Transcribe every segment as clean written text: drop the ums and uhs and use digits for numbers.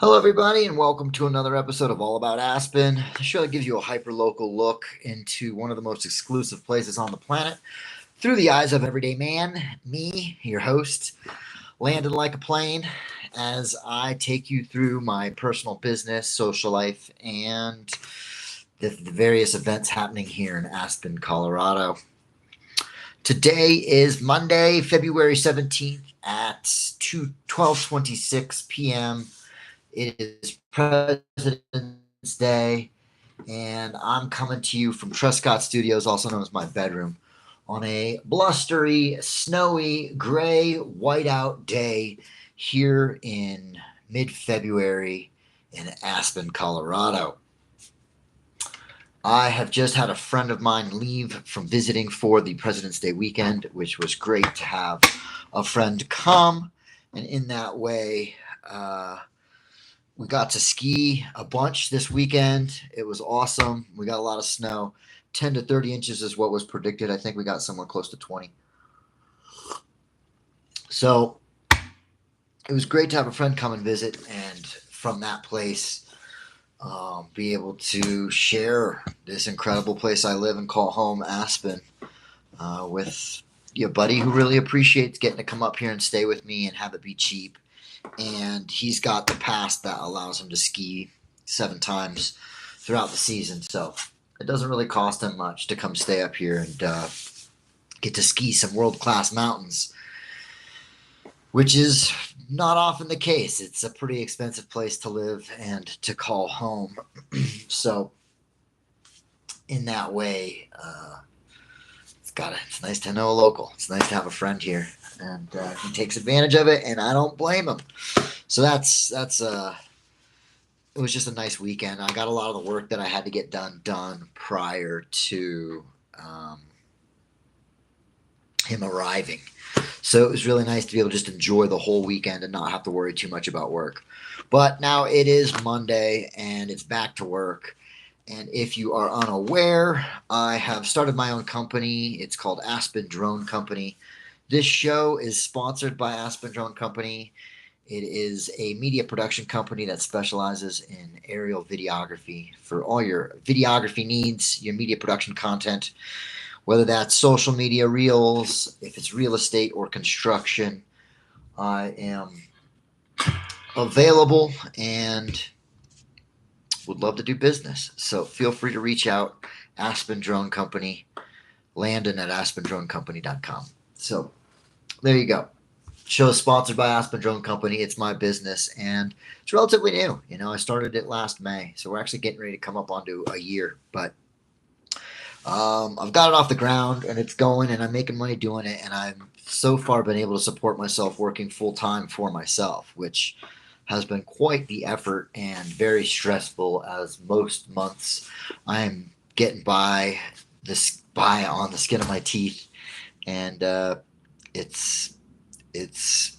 Hello, everybody, and welcome to another episode of All About Aspen, the show that gives you a hyper-local look into one of the most exclusive places on the planet through the eyes of everyday man, me, your host, landed like a plane, as I take you through my personal business, social life, and the various events happening here in Aspen, Colorado. Today is Monday, February 17th at 12:26 p.m. It is President's Day, and I'm coming to you from Truscott Studios, also known as my bedroom, on a blustery, snowy, gray, whiteout day here in mid-February in Aspen, Colorado. I have just had a friend of mine leave from visiting for the President's Day weekend, which was great to have a friend come, and in that way, we got to ski a bunch this weekend. It was awesome. We got a lot of snow. 10 to 30 inches is what was predicted. I think we got somewhere close to 20. So it was great to have a friend come and visit, and from that place, be able to share this incredible place I live and call home, Aspen, with a buddy who really appreciates getting to come up here and stay with me and have it be cheap. And he's got the pass that allows him to ski 7 times throughout the season. So it doesn't really cost him much to come stay up here and get to ski some world-class mountains, which is not often the case. It's a pretty expensive place to live and to call home. So in that way, it's nice to know a local. It's nice to have a friend here, and he takes advantage of it, and I don't blame him. So it was just a nice weekend. I got a lot of the work that I had to get done prior to him arriving. So it was really nice to be able to just enjoy the whole weekend and not have to worry too much about work. But now it is Monday, and it's back to work. And if you are unaware, I have started my own company. It's called Aspen Drone Company. This show is sponsored by Aspen Drone Company. It is a media production company that specializes in aerial videography for all your videography needs, your media production content, whether that's social media, reels, if it's real estate or construction. I am available and would love to do business. So feel free to reach out. Aspen Drone Company, Landon at aspendronecompany.com. So there you go. Show is sponsored by Aspen Drone Company. It's my business, and it's relatively new. I started it last May, so we're actually getting ready to come up onto a year. But I've got it off the ground, and it's going, and I'm making money doing it, and I've so far been able to support myself working full-time for myself, which has been quite the effort and very stressful, as most months I'm getting by on the skin of my teeth, and it's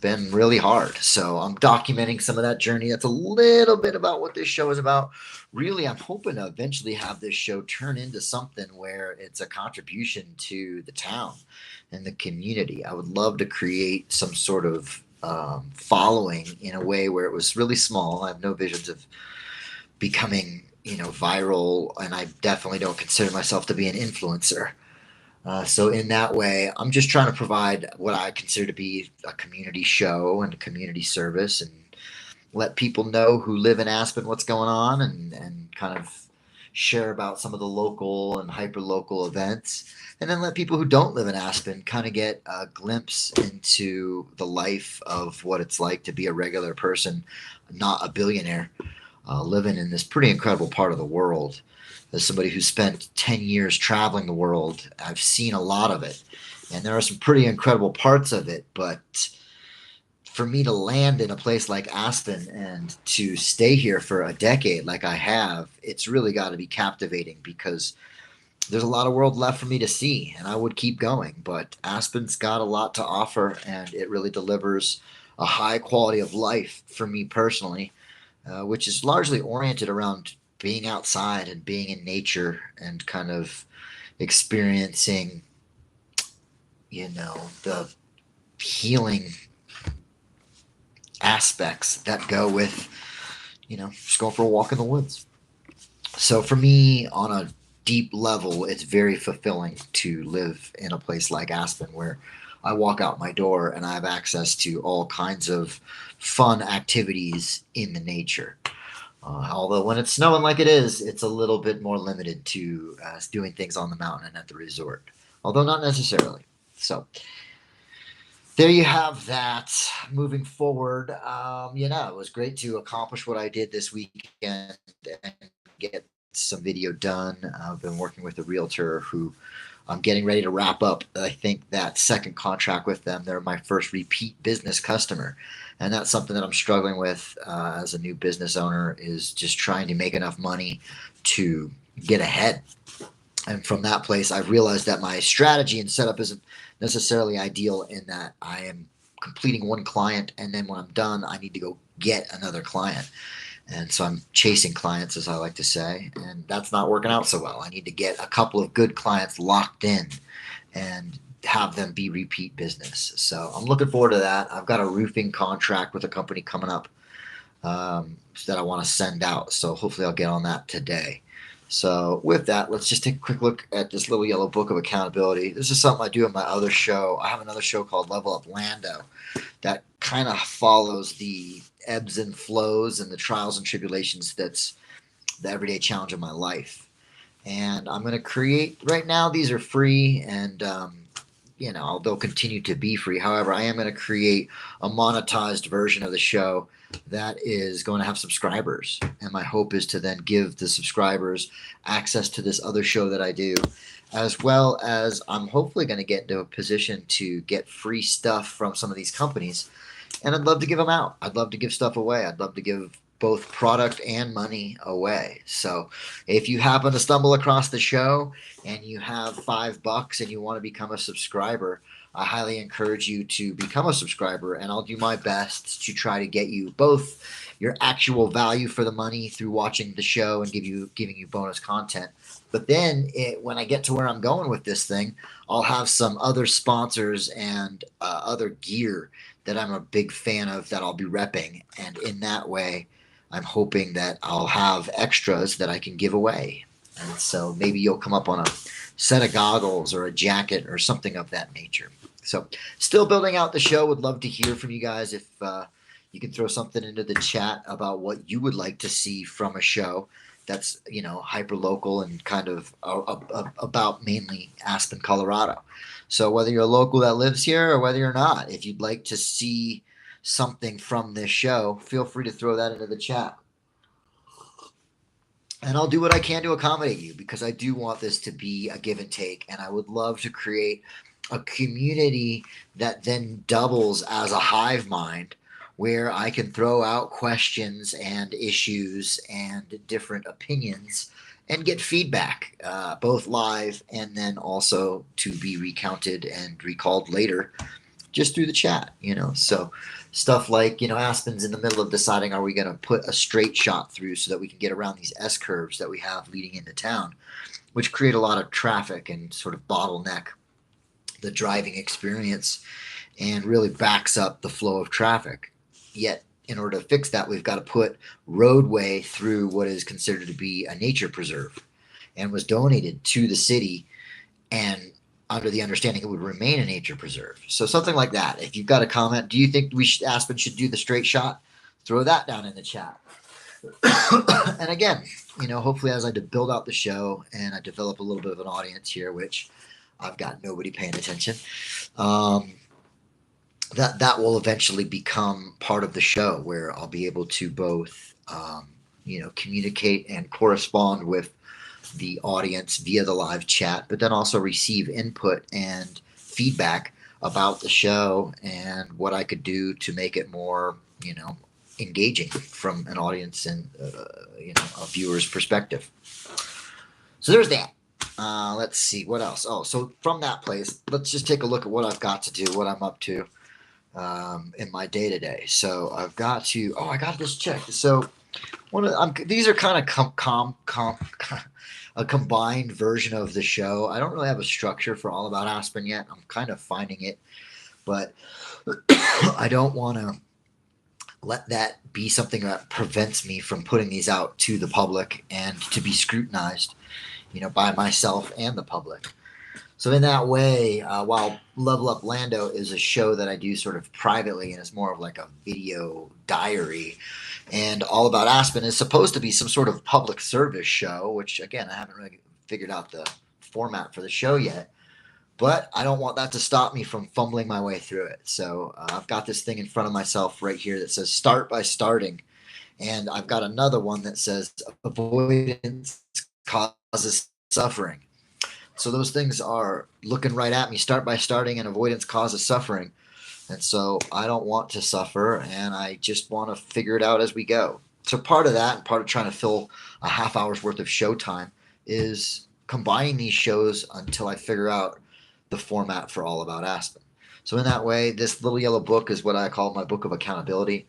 been really hard. So I'm documenting some of that journey. That's a little bit about what this show is about. Really, I'm hoping to eventually have this show turn into something where it's a contribution to the town and the community. I would love to create some sort of following in a way where it was really small. I have no visions of becoming, viral, and I definitely don't consider myself to be an influencer. So in that way, I'm just trying to provide what I consider to be a community show and a community service, and let people know who live in Aspen what's going on, and kind of share about some of the local and hyper local events, and then let people who don't live in Aspen kind of get a glimpse into the life of what it's like to be a regular person, not a billionaire, living in this pretty incredible part of the world. As somebody who spent 10 years traveling the world, I've seen a lot of it, and there are some pretty incredible parts of it. But for me to land in a place like Aspen and to stay here for a decade like I have, it's really got to be captivating, because there's a lot of world left for me to see, and I would keep going. But Aspen's got a lot to offer, and it really delivers a high quality of life for me personally, which is largely oriented around being outside and being in nature and kind of experiencing, the healing aspects that go with, just going for a walk in the woods. So for me, on a deep level, it's very fulfilling to live in a place like Aspen where I walk out my door and I have access to all kinds of fun activities in the nature. Although when it's snowing like it is, it's a little bit more limited to doing things on the mountain and at the resort. Although not necessarily. So there you have that. Moving forward, it was great to accomplish what I did this weekend and get some video done. I've been working with a realtor who I'm getting ready to wrap up. I think that second contract with them. They're my first repeat business customer, and that's something that I'm struggling with as a new business owner, is just trying to make enough money to get ahead. And from that place, I've realized that my strategy and setup isn't necessarily ideal, in that I am completing one client, and then when I'm done, I need to go get another client. And so I'm chasing clients, as I like to say, and that's not working out so well. I need to get a couple of good clients locked in and have them be repeat business. So I'm looking forward to that. I've got a roofing contract with a company coming up that I want to send out. So hopefully I'll get on that today. So with that, let's just take a quick look at this little yellow book of accountability. This is something I do in my other show. I have another show called Level Up Lando that kind of follows the ebbs and flows and the trials and tribulations that's the everyday challenge of my life. And I'm going to create, right now, these are free, and they'll continue to be free. However, I am going to create a monetized version of the show that is going to have subscribers. And my hope is to then give the subscribers access to this other show that I do, as well as I'm hopefully going to get into a position to get free stuff from some of these companies. And I'd love to give them out. I'd love to give stuff away. I'd love to give both product and money away. So if you happen to stumble across the show and you have $5 and you want to become a subscriber, I highly encourage you to become a subscriber, and I'll do my best to try to get you both your actual value for the money through watching the show and giving you bonus content. But then when I get to where I'm going with this thing, I'll have some other sponsors and other gear that I'm a big fan of that I'll be repping. And in that way, I'm hoping that I'll have extras that I can give away. And so maybe you'll come up on a set of goggles or a jacket or something of that nature. So still building out the show. Would love to hear from you guys. If you can throw something into the chat about what you would like to see from a show that's hyper local and kind of about mainly Aspen, Colorado. So whether you're a local that lives here or whether you're not, if you'd like to see something from this show, feel free to throw that into the chat. And I'll do what I can to accommodate you, because I do want this to be a give and take, and I would love to create a community that then doubles as a hive mind, where I can throw out questions and issues and different opinions and get feedback, both live and then also to be recounted and recalled later just through the chat. So stuff like, Aspen's in the middle of deciding, are we going to put a straight shot through so that we can get around these S curves that we have leading into town, which create a lot of traffic and sort of bottleneck the driving experience and really backs up the flow of traffic. Yet, in order to fix that, we've got to put roadway through what is considered to be a nature preserve and was donated to the city, and under the understanding it would remain a nature preserve. So something like that. If you've got a comment, do you think Aspen should do the straight shot? Throw that down in the chat. And again, hopefully as I build out the show and I develop a little bit of an audience here, which I've got nobody paying attention, that will eventually become part of the show, where I'll be able to both, communicate and correspond with the audience via the live chat, but then also receive input and feedback about the show and what I could do to make it more, engaging from an audience and, a viewer's perspective. So there's that. Let's see what else. Oh, so from that place, let's just take a look at what I've got to do, what I'm up to in my day to day. So I got this checked. So these are kind of a combined version of the show. I don't really have a structure for All About Aspen yet. I'm kind of finding it, but I don't want to let that be something that prevents me from putting these out to the public and to be scrutinized, by myself and the public. So in that way, while Level Up Lando is a show that I do sort of privately and is more of like a video diary, and All About Aspen is supposed to be some sort of public service show, which again, I haven't really figured out the format for the show yet. But I don't want that to stop me from fumbling my way through it. So I've got this thing in front of myself right here that says start by starting. And I've got another one that says avoidance causes suffering. So those things are looking right at me. Start by starting, and avoidance causes suffering. And so I don't want to suffer, and I just want to figure it out as we go. So part of that, and part of trying to fill a half hour's worth of show time, is combining these shows until I figure out the format for All About Aspen. So in that way, this little yellow book is what I call my book of accountability.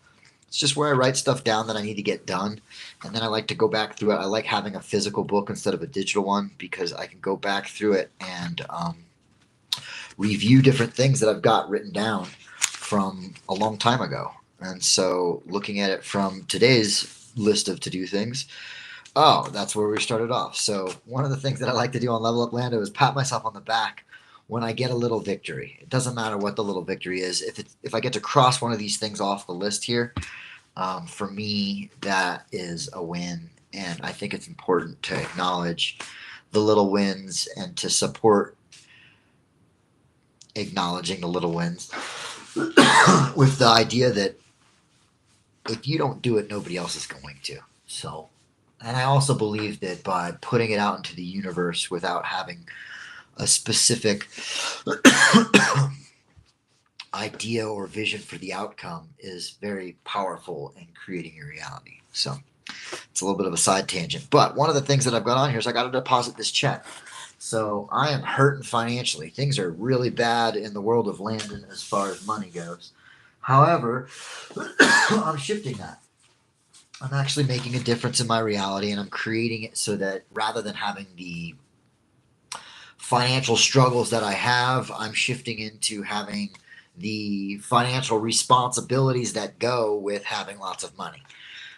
It's just where I write stuff down that I need to get done, and then I like to go back through it. I like having a physical book instead of a digital one because I can go back through it and review different things that I've got written down from a long time ago. And so looking at it from today's list of to-do things, that's where we started off. So one of the things that I like to do on Level Up Lando is pat myself on the back when I get a little victory. It doesn't matter what the little victory is. If I get to cross one of these things off the list here, for me, that is a win. And I think it's important to acknowledge the little wins and to support acknowledging the little wins with the idea that if you don't do it, nobody else is going to. So, and I also believe that by putting it out into the universe without having a specific idea or vision for the outcome is very powerful in creating your reality. So it's a little bit of a side tangent. But one of the things that I've got on here is I got to deposit this check. So I am hurting financially. Things are really bad in the world of Landon as far as money goes. However, I'm shifting that. I'm actually making a difference in my reality, and I'm creating it so that rather than having the financial struggles that I have, I'm shifting into having the financial responsibilities that go with having lots of money.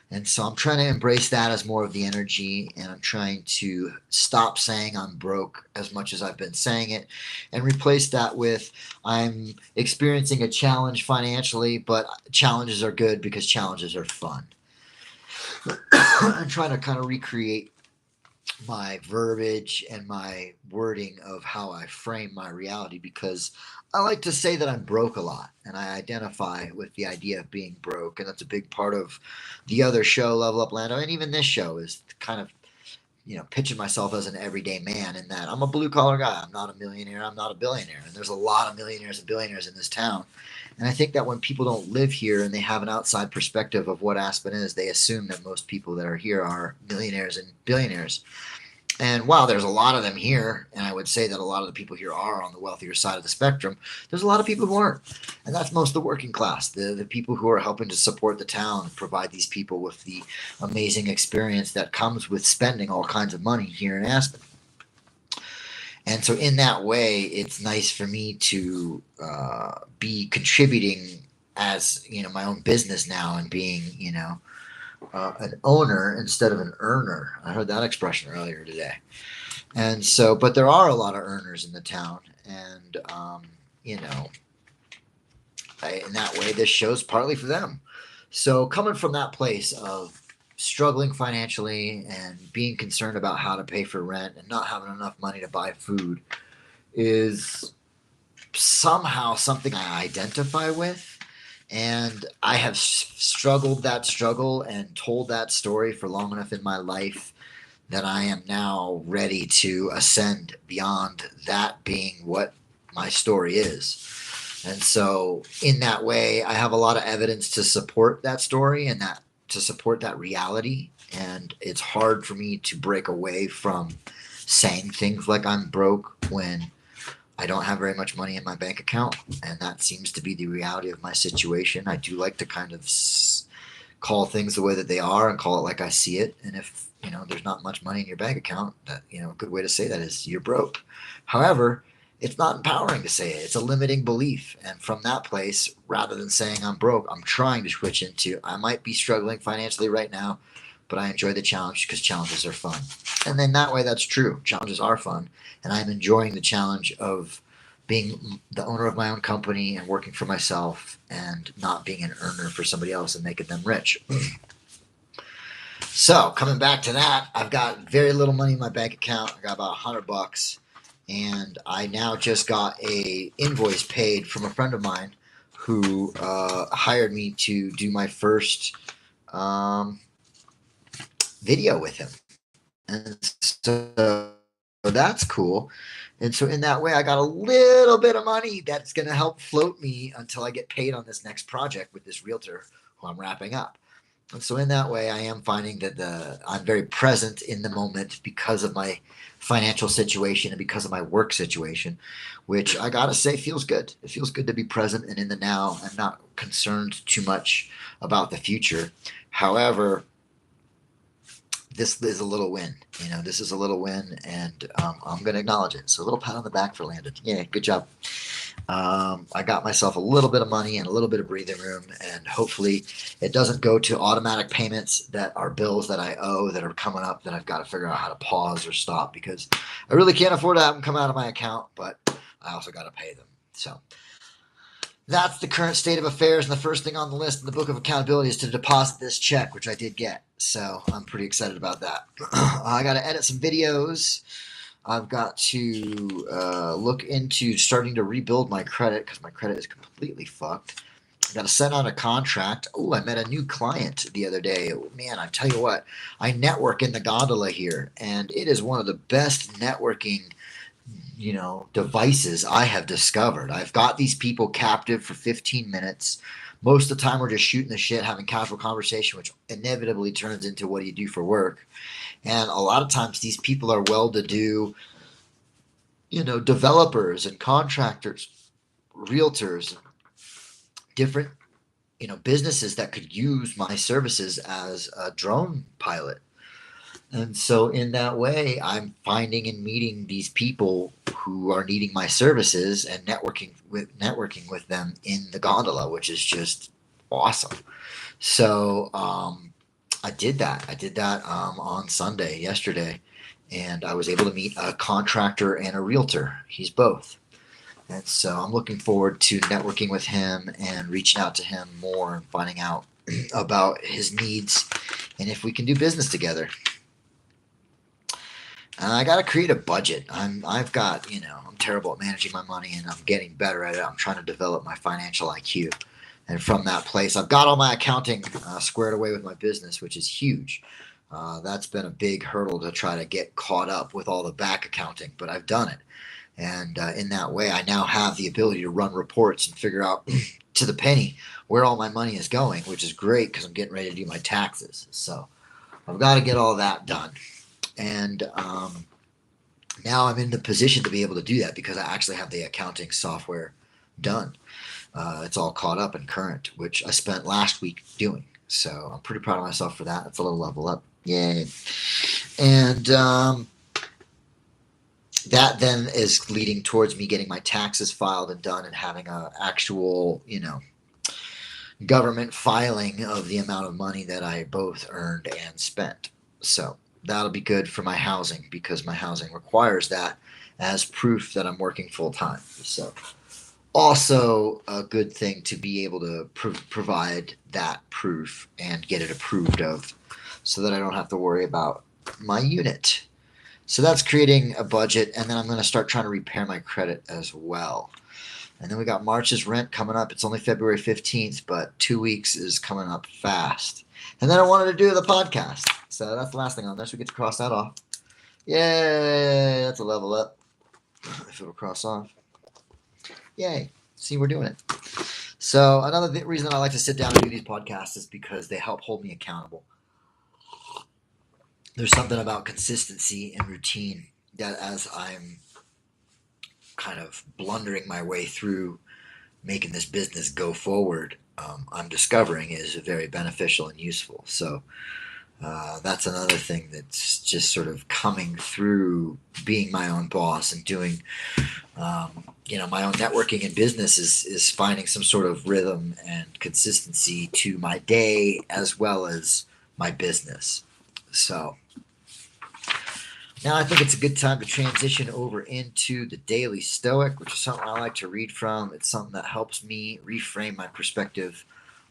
And so I'm trying to embrace that as more of the energy, and I'm trying to stop saying I'm broke as much as I've been saying it and replace that with I'm experiencing a challenge financially, but challenges are good because challenges are fun. I'm trying to kind of recreate my verbiage and my wording of how I frame my reality, because I like to say that I'm broke a lot, and I identify with the idea of being broke, and that's a big part of the other show, Level Up Lando, and even this show is kind of pitching myself as an everyday man, in that I'm a blue collar guy. I'm not a millionaire. I'm not a billionaire, and there's a lot of millionaires and billionaires in this town. And I think that when people don't live here and they have an outside perspective of what Aspen is, they assume that most people that are here are millionaires and billionaires. And while there's a lot of them here, and I would say that a lot of the people here are on the wealthier side of the spectrum, there's a lot of people who aren't. And that's most of the working class, the people who are helping to support the town and provide these people with the amazing experience that comes with spending all kinds of money here in Aspen. And so in that way, it's nice for me to be contributing as, my own business now, and being, an owner instead of an earner. I heard that expression earlier today. And so, but there are a lot of earners in the town, and in that way, this show's partly for them. So coming from that place of struggling financially and being concerned about how to pay for rent and not having enough money to buy food is somehow something I identify with. And I have struggled that struggle and told that story for long enough in my life that I am now ready to ascend beyond that being what my story is. And so in that way, I have a lot of evidence to support that story and that to support that reality. And it's hard for me to break away from saying things like I'm broke when I don't have very much money in my bank account, and that seems to be the reality of my situation. I do like to kind of call things the way that they are and call it like I see it. And if, there's not much money in your bank account, that, a good way to say that is you're broke. However, it's not empowering to say it. It's a limiting belief. And from that place, rather than saying I'm broke, I'm trying to switch into I might be struggling financially right now, but I enjoy the challenge because challenges are fun. And then that way, that's true. Challenges are fun. And I'm enjoying the challenge of being the owner of my own company and working for myself and not being an earner for somebody else and making them rich. So coming back to that, I've got very little money in my bank account. I got about $100, and I now just got a invoice paid from a friend of mine who hired me to do my first video with him, and so that's cool. And so in that way, I got a little bit of money that's going to help float me until I get paid on this next project with this realtor who I'm wrapping up. And so in that way, I am finding that I'm very present in the moment because of my financial situation and because of my work situation, which I gotta say feels good. It feels good to be present and in the now and not concerned too much about the future. However, this is a little win. This is a little win, and I'm going to acknowledge it. So a little pat on the back for Landon. Yeah, good job. I got myself a little bit of money and a little bit of breathing room, and hopefully it doesn't go to automatic payments that are bills that I owe that are coming up that I've got to figure out how to pause or stop because I really can't afford to have them come out of my account, but I also got to pay them. So that's the current state of affairs, and the first thing on the list in the book of accountability is to deposit this check, which I did get. So I'm pretty excited about that. I got to edit some videos. I've got to look into starting to rebuild my credit because my credit is completely fucked. I got to send out a contract. Oh, I met a new client the other day. Man, I tell you what, I network in the gondola here, and it is one of the best networking devices I have discovered. I've got these people captive for 15 minutes. Most of the time, we're just shooting the shit, having casual conversation, which inevitably turns into what do you do for work. And a lot of times, these people are well-to-do, developers and contractors, realtors, different, businesses that could use my services as a drone pilot. And so in that way, I'm finding and meeting these people who are needing my services and networking with them in the gondola, which is just awesome. So I did that. On Sunday, yesterday, and I was able to meet a contractor and a realtor. He's both. And so I'm looking forward to networking with him and reaching out to him more and finding out about his needs and if we can do business together. I got to create a budget. I'm terrible at managing my money, and I'm getting better at it. I'm trying to develop my financial IQ, and from that place, I've got all my accounting squared away with my business, which is huge. That's been a big hurdle to try to get caught up with all the back accounting, but I've done it, and in that way, I now have the ability to run reports and figure out to the penny where all my money is going, which is great because I'm getting ready to do my taxes. So I've got to get all that done. And now I'm in the position to be able to do that because I actually have the accounting software done. It's all caught up and current, which I spent last week doing. So I'm pretty proud of myself for that. It's a little level up. Yay. And that then is leading towards me getting my taxes filed and done and having an actual, government filing of the amount of money that I both earned and spent. So that'll be good for my housing because my housing requires that as proof that I'm working full time. So also a good thing to be able to provide that proof and get it approved of so that I don't have to worry about my unit. So that's creating a budget, and then I'm going to start trying to repair my credit as well. And then we got March's rent coming up. It's only February 15th, but 2 weeks is coming up fast. And then I wanted to do the podcast. So that's the last thing on there. So we get to cross that off. Yay! That's a level up. If it'll cross off. Yay. See, we're doing it. So another reason I like to sit down and do these podcasts is because they help hold me accountable. There's something about consistency and routine that as I'm kind of blundering my way through making this business go forward, I'm discovering is very beneficial and useful. So That's another thing that's just sort of coming through being my own boss and doing, my own networking in business is finding some sort of rhythm and consistency to my day as well as my business. So now I think it's a good time to transition over into the Daily Stoic, which is something I like to read from. It's something that helps me reframe my perspective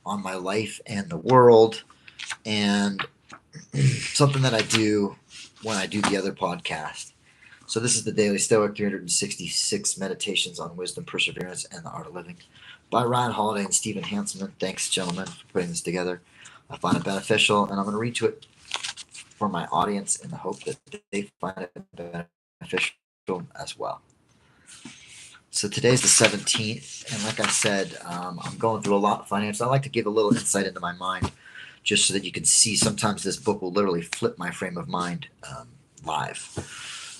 on my life and the world, and something that I do when I do the other podcast. So this is the Daily Stoic, 366 Meditations on Wisdom, Perseverance, and the Art of Living by Ryan Holiday and Stephen Hanselman. Thanks, gentlemen, for putting this together. I find it beneficial, and I'm going to read to it for my audience in the hope that they find it beneficial as well. So today's the 17th, and like I said, I'm going through a lot of finance. I like to give a little insight into my mind just so that you can see sometimes this book will literally flip my frame of mind live.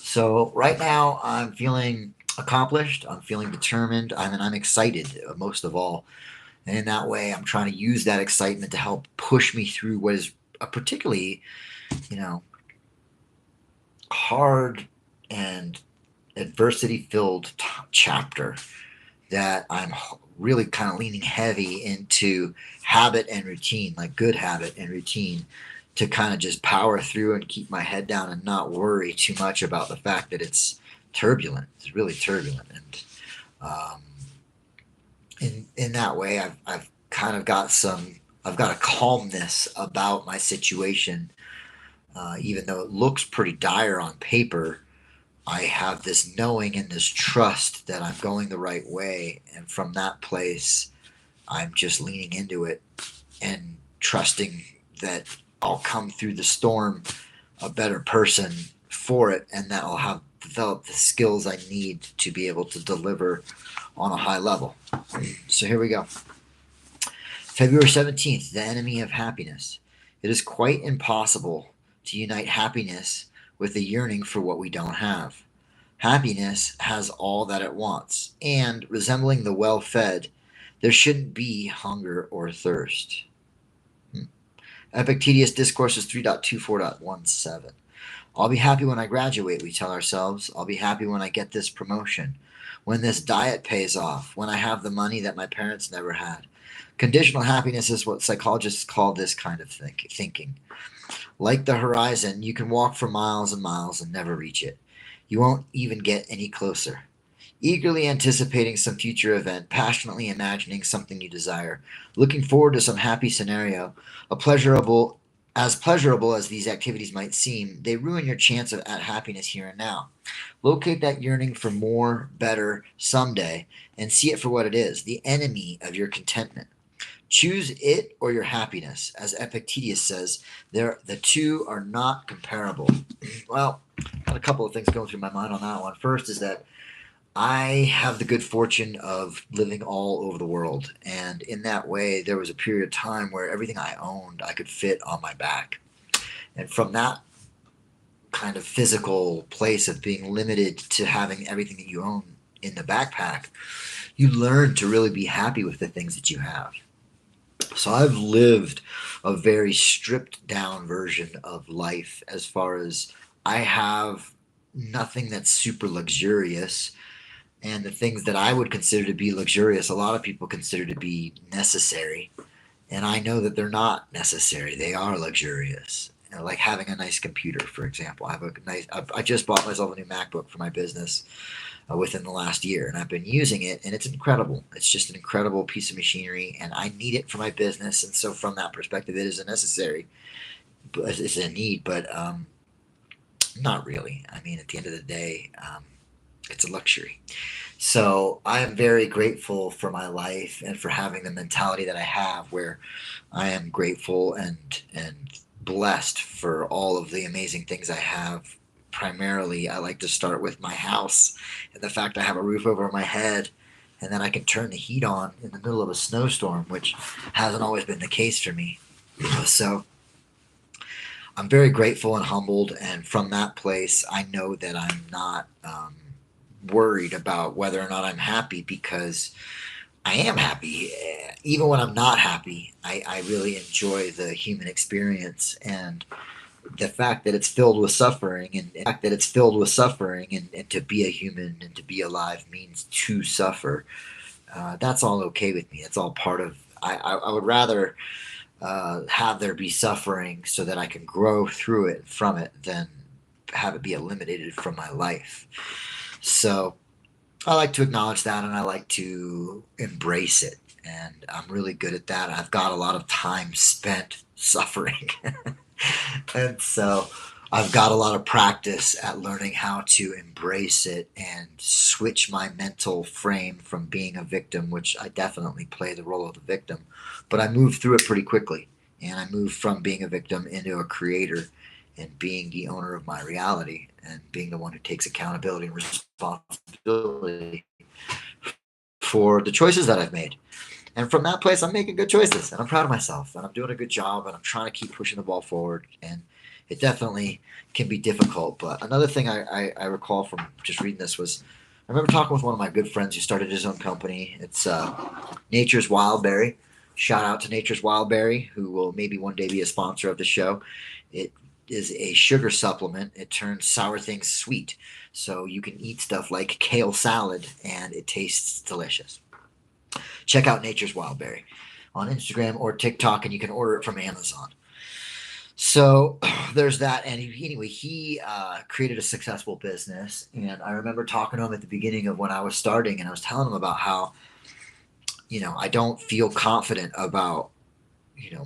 So right now I'm feeling accomplished. I'm feeling determined. I'm excited most of all. And in that way, I'm trying to use that excitement to help push me through what is a particularly, hard and adversity-filled chapter that I'm really kind of leaning heavy into habit and routine, like good habit and routine, to kind of just power through and keep my head down and not worry too much about the fact that it's turbulent. It's really turbulent, and in that way, I've kind of got I've got a calmness about my situation, even though it looks pretty dire on paper. I have this knowing and this trust that I'm going the right way. And from that place, I'm just leaning into it and trusting that I'll come through the storm a better person for it, and that I'll have developed the skills I need to be able to deliver on a high level. So here we go. February 17th, the enemy of happiness. It is quite impossible to unite happiness with a yearning for what we don't have. Happiness has all that it wants, and resembling the well-fed, there shouldn't be hunger or thirst. Epictetus Discourses 3.24.17. I'll be happy when I graduate, we tell ourselves. I'll be happy when I get this promotion, when this diet pays off, when I have the money that my parents never had. Conditional happiness is what psychologists call this kind of thinking. Like the horizon, you can walk for miles and miles and never reach it. You won't even get any closer. Eagerly anticipating some future event, passionately imagining something you desire, looking forward to some happy scenario, as pleasurable as these activities might seem, they ruin your chance at happiness here and now. Locate that yearning for more, better, someday, and see it for what it is, the enemy of your contentment. Choose it or your happiness. As Epictetus says, the two are not comparable. Well, got a couple of things going through my mind on that one. First is that I have the good fortune of living all over the world. And in that way, there was a period of time where everything I owned, I could fit on my back. And from that kind of physical place of being limited to having everything that you own in the backpack, you learn to really be happy with the things that you have. So I've lived a very stripped down version of life as far as I have nothing that's super luxurious. And the things that I would consider to be luxurious, a lot of people consider to be necessary. And I know that they're not necessary. They are luxurious. Like having a nice computer, for example. I just bought myself a new MacBook for my business within the last year, and I've been using it, and it's incredible. It's just an incredible piece of machinery, and I need it for my business. And so from that perspective, it is a necessary, but it's a need, but not really. I mean, at the end of the day, it's a luxury. So I am very grateful for my life and for having the mentality that I have, where I am grateful and blessed for all of the amazing things I have. Primarily, I like to start with my house and the fact I have a roof over my head, and then I can turn the heat on in the middle of a snowstorm, which hasn't always been the case for me. So I'm very grateful and humbled, and from that place, I know that I'm not worried about whether or not I'm happy, because I am happy. Even when I'm not happy, I really enjoy the human experience, and the fact that it's filled with suffering, and the fact that it's filled with suffering, and to be a human and to be alive means to suffer. That's all okay with me. It's all part of. I would rather have there be suffering so that I can grow through it from it than have it be eliminated from my life. So I like to acknowledge that, and I like to embrace it. And I'm really good at that. I've got a lot of time spent suffering. And so I've got a lot of practice at learning how to embrace it and switch my mental frame from being a victim, which I definitely play the role of the victim, but I moved through it pretty quickly. And I moved from being a victim into a creator and being the owner of my reality and being the one who takes accountability and responsibility for the choices that I've made. And from that place, I'm making good choices, and I'm proud of myself, and I'm doing a good job, and I'm trying to keep pushing the ball forward. And it definitely can be difficult. But another thing I recall from just reading this was I remember talking with one of my good friends who started his own company. It's Nature's Wildberry. Shout out to Nature's Wildberry, who will maybe one day be a sponsor of the show. It is a sugar supplement. It turns sour things sweet. So you can eat stuff like kale salad, and it tastes delicious. Check out Nature's Wildberry on Instagram or TikTok, and you can order it from Amazon. So there's that. And anyway, he created a successful business. And I remember talking to him at the beginning of when I was starting, and I was telling him about how, I don't feel confident about,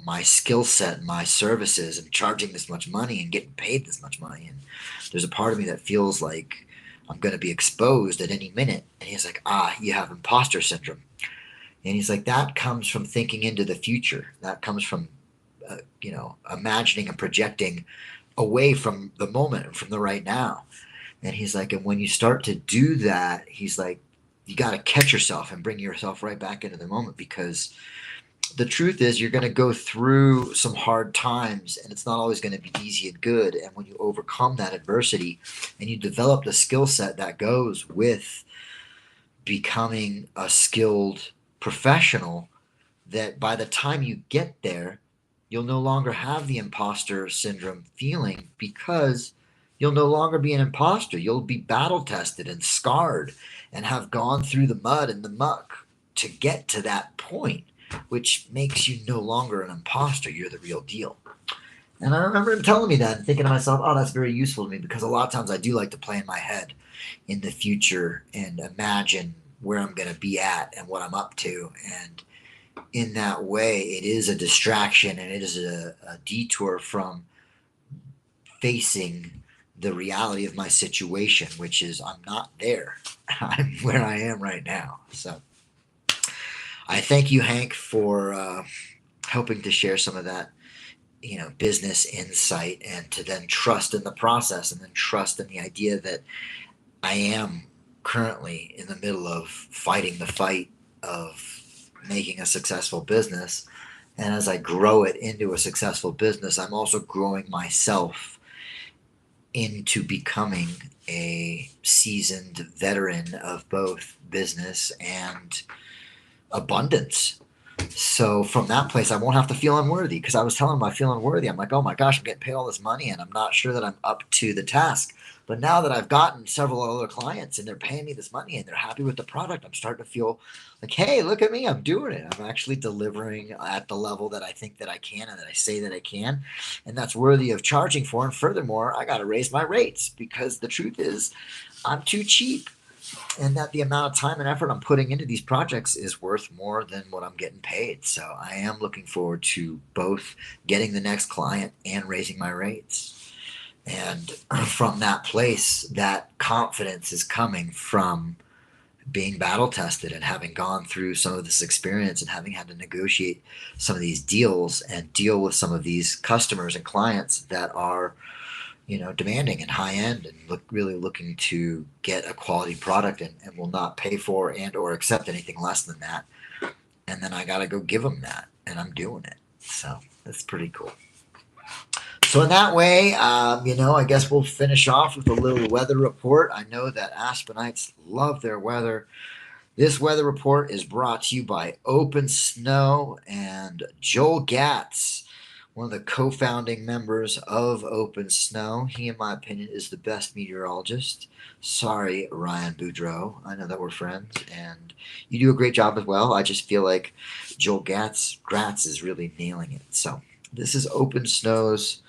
my skill set, my services, and charging this much money and getting paid this much money. And there's a part of me that feels like I'm going to be exposed at any minute. And he's like, you have imposter syndrome. And he's like, that comes from thinking into the future. That comes from, imagining and projecting away from the moment and from the right now. And he's like, and when you start to do that, he's like, you got to catch yourself and bring yourself right back into the moment, because the truth is you're going to go through some hard times, and it's not always going to be easy and good. And when you overcome that adversity and you develop the skill set that goes with becoming a skilled professional, that by the time you get there, you'll no longer have the imposter syndrome feeling, because you'll no longer be an imposter. You'll be battle tested and scarred and have gone through the mud and the muck to get to that point, which makes you no longer an imposter. You're the real deal. And I remember him telling me that and thinking to myself, oh, that's very useful to me, because a lot of times I do like to play in my head in the future and imagine where I'm going to be at and what I'm up to. And in that way, it is a distraction, and it is a detour from facing the reality of my situation, which is I'm not there. I'm where I am right now. So I thank you, Hank, for helping to share some of that, business insight, and to then trust in the process, and then trust in the idea that I am currently in the middle of fighting the fight of making a successful business. And as I grow it into a successful business, I'm also growing myself into becoming a seasoned veteran of both business and abundance. So from that place, I won't have to feel unworthy, because I was telling them I feel unworthy. I'm like, oh my gosh, I'm getting paid all this money and I'm not sure that I'm up to the task. But now that I've gotten several other clients and they're paying me this money and they're happy with the product, I'm starting to feel like, hey, look at me, I'm doing it. I'm actually delivering at the level that I think that I can and that I say that I can. And that's worthy of charging for. And furthermore, I got to raise my rates, because the truth is I'm too cheap. And that the amount of time and effort I'm putting into these projects is worth more than what I'm getting paid. So I am looking forward to both getting the next client and raising my rates. And from that place, that confidence is coming from being battle tested and having gone through some of this experience and having had to negotiate some of these deals and deal with some of these customers and clients that are, demanding and high end, and really looking to get a quality product, and will not pay for and or accept anything less than that. And then I got to go give them that, and I'm doing it. So that's pretty cool. So in that way, I guess we'll finish off with a little weather report. I know that Aspenites love their weather. This weather report is brought to you by Open Snow and Joel Gatz, one of the co-founding members of Open Snow. He, in my opinion, is the best meteorologist. Sorry, Ryan Boudreau. I know that we're friends, and you do a great job as well. I just feel like Joel Gratz is really nailing it. So this is Open Snow's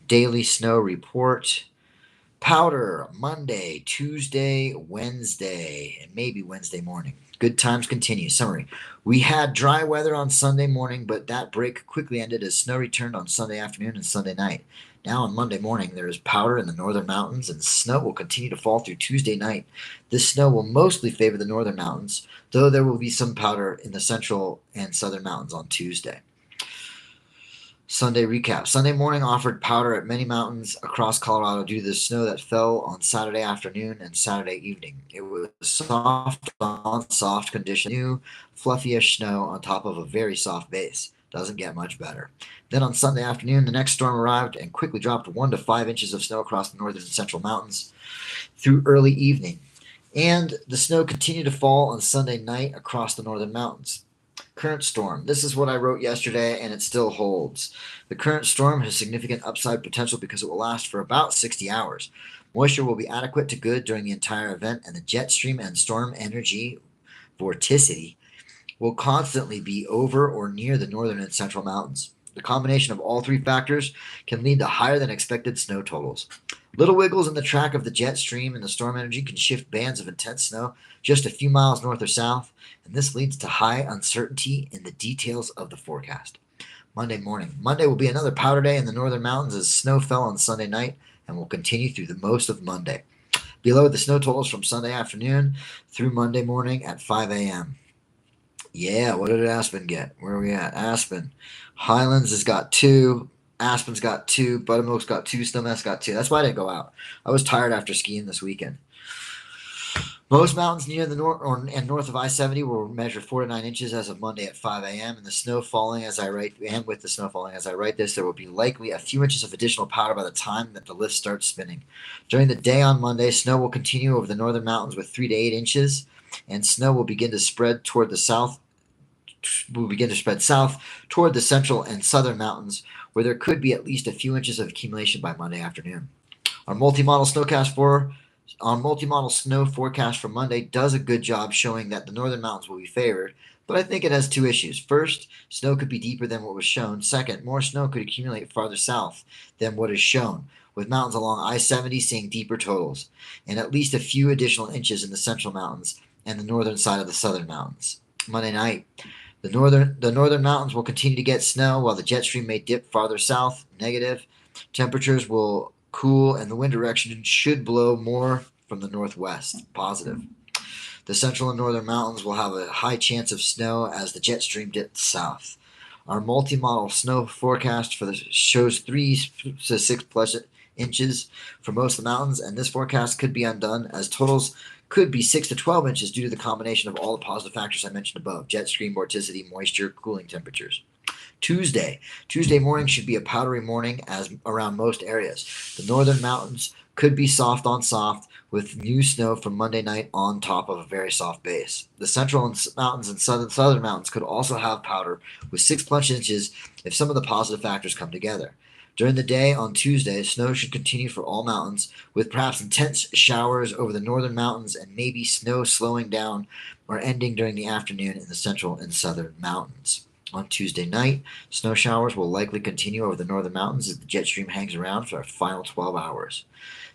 daily snow report. Powder Monday, Tuesday, Wednesday, and maybe Wednesday morning. Good times continue. Summary. We had dry weather on Sunday morning, but that break quickly ended as snow returned on Sunday afternoon and Sunday night. Now on Monday morning, there is powder in the northern mountains, and snow will continue to fall through Tuesday night. This snow will mostly favor the northern mountains, though there will be some powder in the central and southern mountains on Tuesday. Sunday recap. Sunday morning offered powder at many mountains across Colorado due to the snow that fell on Saturday afternoon and Saturday evening. It was soft on soft condition, new fluffyish snow on top of a very soft base. Doesn't get much better. Then on Sunday afternoon, the next storm arrived and quickly dropped 1 to 5 inches of snow across the northern and central mountains through early evening. And the snow continued to fall on Sunday night across the northern mountains. Current storm. This is what I wrote yesterday, and it still holds. The current storm has significant upside potential because it will last for about 60 hours. Moisture will be adequate to good during the entire event, and the jet stream and storm energy vorticity will constantly be over or near the northern and central mountains. The combination of all three factors can lead to higher than expected snow totals. Little wiggles in the track of the jet stream and the storm energy can shift bands of intense snow just a few miles north or south, and this leads to high uncertainty in the details of the forecast. Monday morning. Monday will be another powder day in the northern mountains as snow fell on Sunday night and will continue through the most of Monday. Below the snow totals from Sunday afternoon through Monday morning at 5 a.m. Yeah, what did Aspen get? Where are we at? Aspen. Highlands has got 2. Aspen's got 2. Buttermilk's got 2. Snowmass got 2. That's why I didn't go out. I was tired after skiing this weekend. Most mountains near the north and north of I-70 will measure 4 to 9 inches as of Monday at 5 a.m. And with the snow falling as I write this, there will be likely a few inches of additional powder by the time that the lift starts spinning. During the day on Monday, snow will continue over the northern mountains with 3 to 8 inches, and snow will begin to spread south toward the central and southern mountains, where there could be at least a few inches of accumulation by Monday afternoon. Our multi-model snow forecast for Monday does a good job showing that the northern mountains will be favored, but I think it has 2 issues. First, snow could be deeper than what was shown. Second, more snow could accumulate farther south than what is shown, with mountains along I-70 seeing deeper totals, and at least a few additional inches in the central mountains and the northern side of the southern mountains. Monday night. The northern mountains will continue to get snow, while the jet stream may dip farther south, negative. Temperatures will cool, and the wind direction should blow more from the northwest, positive. The central and northern mountains will have a high chance of snow as the jet stream dips south. Our multi-model snow forecast shows 3 to 6 plus inches for most of the mountains, and this forecast could be undone as totals could be 6 to 12 inches due to the combination of all the positive factors I mentioned above: jet stream, vorticity, moisture, cooling temperatures. Tuesday morning should be a powdery morning as around most areas. The northern mountains could be soft on soft with new snow from Monday night on top of a very soft base. The central mountains and southern mountains could also have powder with 6 plus inches if some of the positive factors come together. During the day on Tuesday, snow should continue for all mountains, with perhaps intense showers over the northern mountains and maybe snow slowing down or ending during the afternoon in the central and southern mountains. On Tuesday night, snow showers will likely continue over the northern mountains as the jet stream hangs around for our final 12 hours.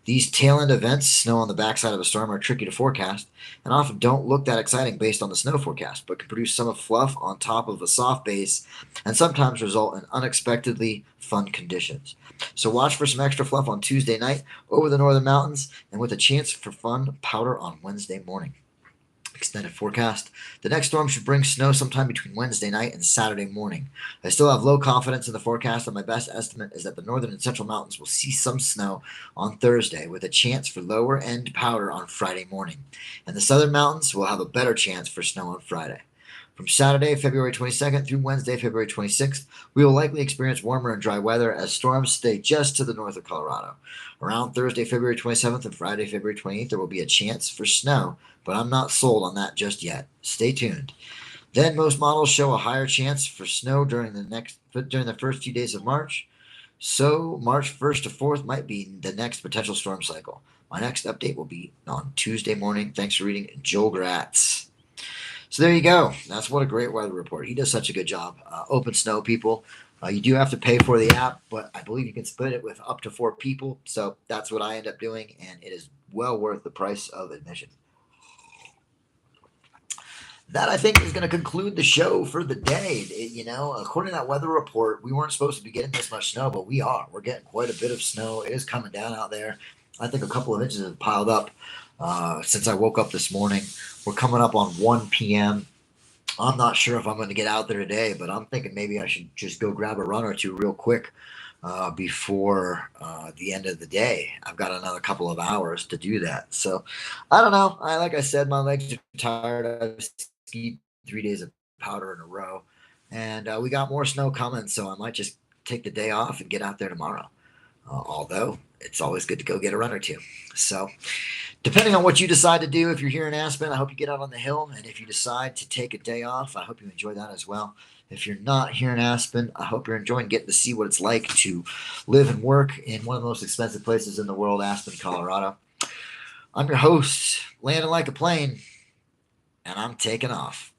These tail-end events, snow on the backside of a storm, are tricky to forecast and often don't look that exciting based on the snow forecast, but can produce some fluff on top of a soft base and sometimes result in unexpectedly fun conditions. So watch for some extra fluff on Tuesday night over the northern mountains and with a chance for fun powder on Wednesday morning. Extended forecast. The next storm should bring snow sometime between Wednesday night and Saturday morning. I still have low confidence in the forecast, and my best estimate is that the northern and central mountains will see some snow on Thursday, with a chance for lower end powder on Friday morning. And the southern mountains will have a better chance for snow on Friday. From Saturday, February 22nd through Wednesday, February 26th, we will likely experience warmer and dry weather as storms stay just to the north of Colorado. Around Thursday, February 27th and Friday, February 28th, there will be a chance for snow, but I'm not sold on that just yet. Stay tuned. Then most models show a higher chance for snow during the first few days of March. So March 1st to 4th might be the next potential storm cycle. My next update will be on Tuesday morning. Thanks for reading, Joel Gratz. So there you go. That's what a great weather report. He does such a good job. Open Snow, people. You do have to pay for the app, but I believe you can split it with up to 4 people. So that's what I end up doing, and it is well worth the price of admission. That, I think, is going to conclude the show for the day. According to that weather report, we weren't supposed to be getting this much snow, but we are. We're getting quite a bit of snow. It is coming down out there. I think a couple of inches have piled up since I woke up this morning. We're coming up on 1 p.m. I'm not sure if I'm going to get out there today, but I'm thinking maybe I should just go grab a run or two real quick before the end of the day. I've got another couple of hours to do that. So I don't know. Like I said, my legs are tired. I've skied 3 days of powder in a row, and we got more snow coming, so I might just take the day off and get out there tomorrow. Although it's always good to go get a run or two. So depending on what you decide to do, if you're here in Aspen, I hope you get out on the hill. And if you decide to take a day off, I hope you enjoy that as well. If you're not here in Aspen, I hope you're enjoying getting to see what it's like to live and work in one of the most expensive places in the world, Aspen, Colorado. I'm your host, Landon Like a Plane, and I'm taking off.